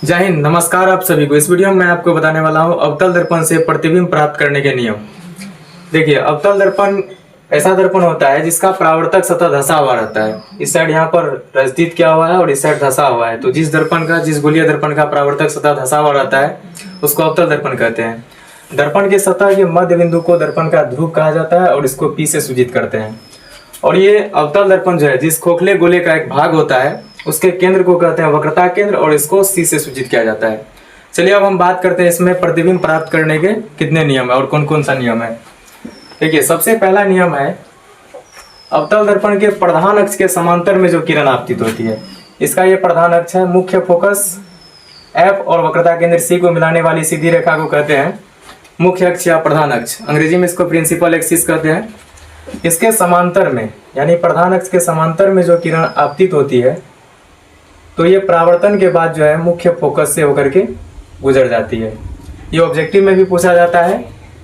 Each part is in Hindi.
जय हिंद, नमस्कार आप सभी को। इस वीडियो में मैं आपको बताने वाला हूं अवतल दर्पण से प्रतिबिंब प्राप्त करने के नियम। देखिए, अवतल दर्पण ऐसा दर्पण होता है जिसका परावर्तक सतह धंसा हुआ रहता है। इस साइड यहाँ पर रजदीत किया हुआ है और इस साइड धंसा हुआ है। तो जिस गोलीय दर्पण का परावर्तक सतह धंसा हुआ रहता है उसको अवतल दर्पण कहते हैं। दर्पण के सतह के मध्य बिंदु को दर्पण का ध्रुव कहा जाता है और इसको P से सूचित करते हैं। और ये अवतल दर्पण जो है, जिस खोखले गोले का एक भाग होता है उसके केंद्र को कहते हैं वक्रता केंद्र और इसको C से सूचित किया जाता है। चलिए अब हम बात करते हैं इसमें प्रतिबिंब प्राप्त करने के कितने नियम है और कौन कौन सा नियम है। देखिए, सबसे पहला नियम है अवतल दर्पण के प्रधान अक्ष के समांतर में जो किरण आपतित होती है, इसका ये प्रधान अक्ष है। मुख्य फोकस F और वक्रता केंद्र C को मिलाने वाली सीधी रेखा को कहते हैं मुख्य अक्ष या प्रधान अक्ष। अंग्रेजी में इसको प्रिंसिपल एक्सिस कहते हैं। इसके समांतर में यानी प्रधान अक्ष के समांतर में जो किरण आपतित होती है तो ये परावर्तन के बाद जो है मुख्य फोकस से होकर के गुजर जाती है। ये ऑब्जेक्टिव में भी पूछा जाता है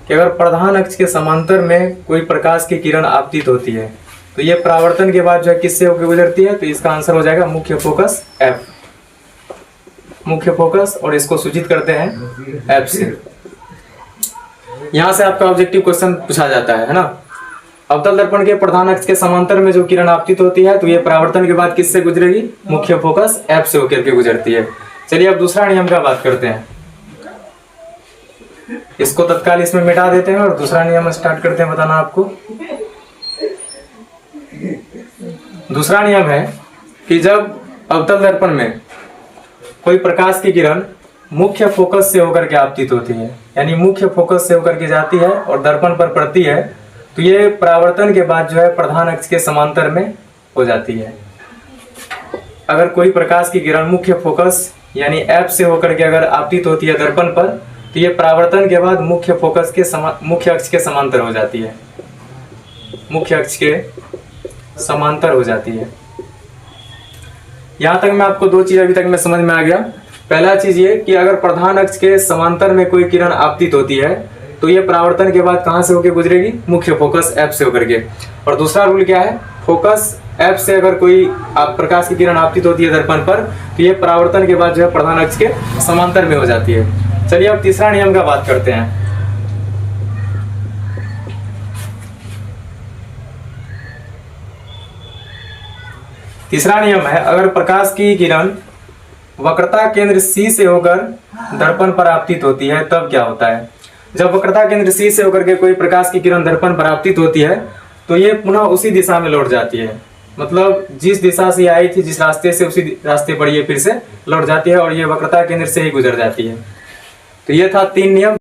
कि अगर प्रधान अक्ष के समांतर में कोई प्रकाश की किरण आपतित होती है तो ये परावर्तन के बाद जो है किससे होकर गुजरती है, तो इसका आंसर हो जाएगा मुख्य फोकस F, मुख्य फोकस, और इसको सूचित करते हैं F से। यहां से आपका ऑब्जेक्टिव क्वेश्चन पूछा जाता है ना। अवतल दर्पण के प्रधान अक्ष के समांतर में जो किरण आपतित होती है तो ये परावर्तन के बाद किससे गुजरेगी, मुख्य फोकस F से होकर के गुजरती है। चलिए अब दूसरा नियम का बात करते हैं। इसको तत्काल इसमें मिटा देते हैं और दूसरा नियम स्टार्ट करते हैं बताना आपको। दूसरा नियम है कि जब अवतल दर्पण में कोई प्रकाश की किरण मुख्य फोकस से होकर के आपतित होती है, यानी मुख्य फोकस से होकर के जाती है और दर्पण पर पड़ती है, तो ये परावर्तन के बाद जो है प्रधान अक्ष के समांतर में हो जाती है। अगर कोई प्रकाश की किरण मुख्य फोकस यानी F से होकर के अगर आपतित होती है दर्पण पर, तो ये परावर्तन के बाद मुख्य फोकस के मुख्य अक्ष के समांतर हो जाती है, मुख्य अक्ष के समांतर हो जाती है। यहां तक मैं आपको दो चीज अभी तक में समझ में आ गया। पहला चीज ये कि अगर प्रधान अक्ष के समांतर में कोई किरण आपतित होती है तो ये परावर्तन के बाद कहां से होकर गुजरेगी, मुख्य फोकस F से होकर के। और दूसरा रूल क्या है, फोकस F से अगर कोई प्रकाश की किरण आपतित होती है दर्पण पर तो ये परावर्तन के बाद जो है प्रधान अक्ष के समांतर में हो जाती है। चलिए अब तीसरा नियम का बात करते हैं। तीसरा नियम है अगर प्रकाश की किरण वक्रता केंद्र C से होकर दर्पण पर आपतित होती है तब क्या होता है। जब वक्रता केंद्र C से होकर के कोई प्रकाश की किरण दर्पण पर आपतित होती है तो ये पुनः उसी दिशा में लौट जाती है। मतलब जिस दिशा से आई थी, जिस रास्ते से, उसी रास्ते पर ये फिर से लौट जाती है और ये वक्रता केंद्र से ही गुजर जाती है। तो ये था 3 नियम।